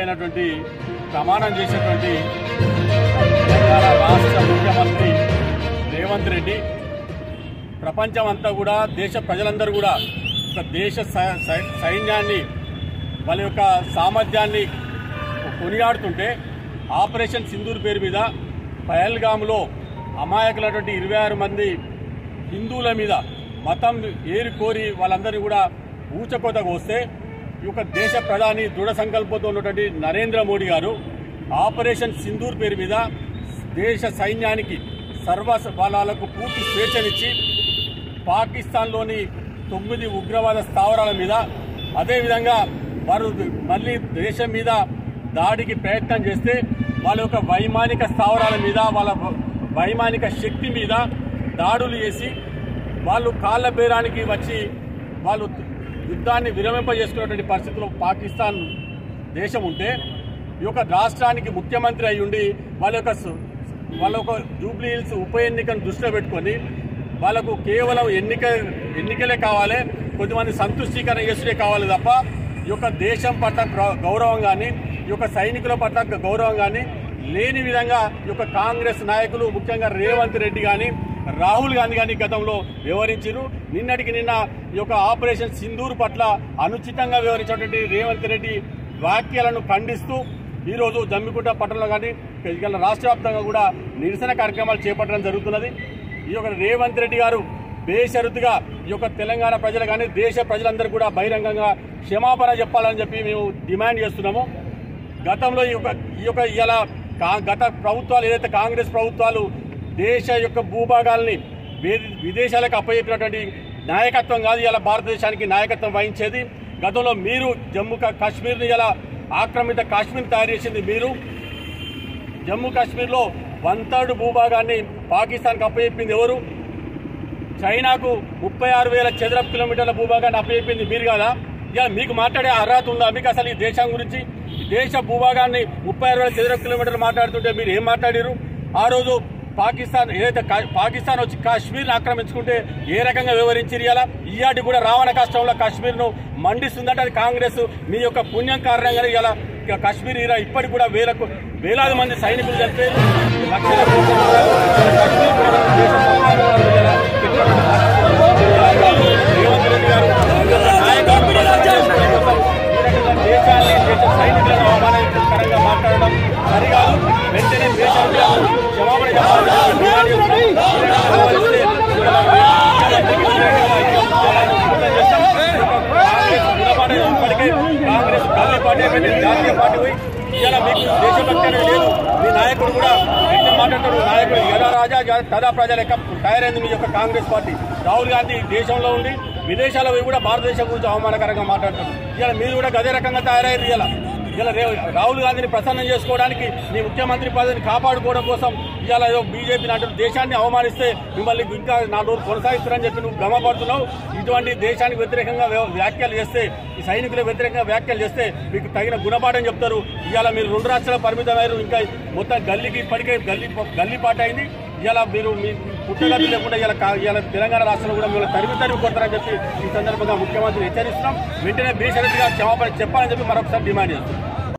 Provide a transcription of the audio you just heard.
ఎన్నికైనటువంటి ప్రమాణం చేసినటువంటి తెలంగాణ రాష్ట్ర ముఖ్యమంత్రి రేవంత్ రెడ్డి ప్రపంచమంతా కూడా దేశ ప్రజలందరూ కూడా ఒక దేశ సైన్యాన్ని వాళ్ళ యొక్క సామర్థ్యాన్ని కొనియాడుతుంటే ఆపరేషన్ సింధూర్ పేరు మీద పహల్గామ్లో అమాయకులైనటువంటి 26 మంది హిందువుల మీద మతం ఏరుకోరి వాళ్ళందరినీ కూడా ఊచకోతకు వస్తే ఈ యొక్క దేశ ప్రధాని దృఢ సంకల్పంతో ఉన్నటువంటి నరేంద్ర మోడీ గారు ఆపరేషన్ సింధూర్ పేరు మీద దేశ సైన్యానికి వాళ్ళకు పూర్తి స్వేచ్ఛనిచ్చి పాకిస్తాన్లోని 9 ఉగ్రవాద స్థావరాల మీద అదేవిధంగా వారు మళ్ళీ దేశం మీద దాడికి ప్రయత్నం చేస్తే వాళ్ళ యొక్క వైమానిక స్థావరాల మీద వాళ్ళ వైమానిక శక్తి మీద దాడులు చేసి వాళ్ళు కాళ్ళ బేరానికి వచ్చి వాళ్ళు యుద్ధాన్ని విరమింపజేసుకున్నటువంటి పరిస్థితుల్లో పాకిస్తాన్ దేశం ఉంటే ఈ యొక్క రాష్ట్రానికి ముఖ్యమంత్రి అయి ఉండి వాళ్ళ యొక్క జూబ్లీ హిల్స్ ఉప ఎన్నికను దృష్టిలో పెట్టుకొని వాళ్ళకు కేవలం ఎన్నికలే కావాలి, కొద్దిమంది సంతుష్టీకరణ చేసుడే కావాలి తప్ప ఈ యొక్క దేశం పట్ల గౌరవం కానీ ఈ యొక్క సైనికుల పట్ల గౌరవం కానీ లేని విధంగా ఈ యొక్క కాంగ్రెస్ నాయకులు ముఖ్యంగా రేవంత్ రెడ్డి కానీ రాహుల్ గాంధీ కానీ గతంలో వ్యవహరించారు. నిన్నటికి నిన్న ఈ యొక్క ఆపరేషన్ సింధూర్ పట్ల అనుచితంగా వ్యవహరించినటువంటి రేవంత్ రెడ్డి వ్యాఖ్యలను ఖండిస్తూ ఈరోజు జమ్మికుంట పట్టణంలో కానీ రాష్ట్ర వ్యాప్తంగా కూడా నిరసన కార్యక్రమాలు చేపట్టడం జరుగుతున్నది. ఈ యొక్క రేవంత్ రెడ్డి గారు బేషరతుగా ఈ యొక్క తెలంగాణ ప్రజలు కానీ దేశ ప్రజలందరూ కూడా బహిరంగంగా క్షమాపణ చెప్పాలని చెప్పి మేము డిమాండ్ చేస్తున్నాము. గతంలో ఈ యొక్క ఇలా గత ప్రభుత్వాలు ఏదైతే కాంగ్రెస్ ప్రభుత్వాలు దేశ యొక్క భూభాగాల్ని విదేశాలకు అప్పచెప్పినటువంటి నాయకత్వం కాదు ఇలా భారతదేశానికి నాయకత్వం వహించేది. గతంలో మీరు జమ్మూ కాశ్మీర్ని ఇలా ఆక్రమిత కాశ్మీర్ తయారు చేసింది మీరు. జమ్మూ కాశ్మీర్లో 1/3 భూభాగాన్ని పాకిస్తాన్కి అప్పచెప్పింది ఎవరు? చైనాకు 36,000 చదరపు కిలోమీటర్ల భూభాగాన్ని అప్పచెప్పింది మీరు కదా. ఇలా మీకు మాట్లాడే అర్హత ఉందా? మీకు అసలు ఈ దేశం గురించి దేశ భూభాగాన్ని 36,000 చదరపు కిలోమీటర్లు మాట్లాడుతుంటే మీరు ఏం మాట్లాడారు? ఆ రోజు పాకిస్తాన్ ఏదైతే పాకిస్తాన్ వచ్చి కాశ్మీర్ని ఆక్రమించుకుంటే ఏ రకంగా వివరించారు? ఇలా ఈయాటి కూడా రావణ కష్టంలో కాశ్మీర్ను మండిస్తుందంటే అది కాంగ్రెస్ మీ యొక్క పుణ్యం కారణంగానే ఇలా కాశ్మీర్ ఇప్పటికి కూడా వేలాది మంది సైనికులు చనిపోయారు. లక్షల దేశాన్ని దేశ సైనికులను అవమానకరంగా మాట్లాడడం సరికాదు. వెంటనే దేశాన్ని క్షమాపణ చెప్పాలి. ఇప్పటికే కాంగ్రెస్ గల్లీ పార్టీ అయిపోయింది, జాతీయ పార్టీ పోయి ఇలా మీకు దేశభక్తి అనేది లేదు. మీ నాయకుడు కూడా ఎట్లా మాట్లాడతాడు? నాయకుడు యదా రాజా తదా ప్రజల లెక్క తయారైంది మీ యొక్క కాంగ్రెస్ పార్టీ. రాహుల్ గాంధీ దేశంలో ఉండి విదేశాల్లో పోయి కూడా భారతదేశం గురించి అవమానకరంగా మాట్లాడతాడు. ఇలా మీరు కూడా అదే రకంగా తయారయ్యారు. ఇలా రాహుల్ గాంధీని ప్రసన్నం చేసుకోవడానికి మీ ముఖ్యమంత్రి పదవిని కాపాడుకోవడం కోసం ఇలా ఏదో బీజేపీ నాటి దేశాన్ని అవమానిస్తే మిమ్మల్ని ఇంకా 4 రోజులు కొనసాగిస్తారని చెప్పి నువ్వు భ్రమపడుతున్నావు. ఇటువంటి దేశానికి వ్యతిరేకంగా వ్యాఖ్యలు చేస్తే, ఈ సైనికులకు వ్యతిరేకంగా వ్యాఖ్యలు చేస్తే మీకు తగిన గుణపాఠం చెప్తారు. ఇవాళ మీరు 2 రాష్ట్రాల పరిమితమయ్యారు. ఇంకా మొత్తం గల్లీకి ఇప్పటికే గల్లీపాటు అయింది. ఇలా మీరు మీ పుట్టగతి లేకుండా ఇలా తెలంగాణ రాష్ట్రంలో కూడా మిమ్మల్ని తరిమి కొడతారని చెప్పి ఈ సందర్భంగా ముఖ్యమంత్రి హెచ్చరిస్తున్నాం. వెంటనే బేషరతుగా క్షమాపణ చెప్పాలని చెప్పి మరొకసారి డిమాండ్ చేస్తున్నాం.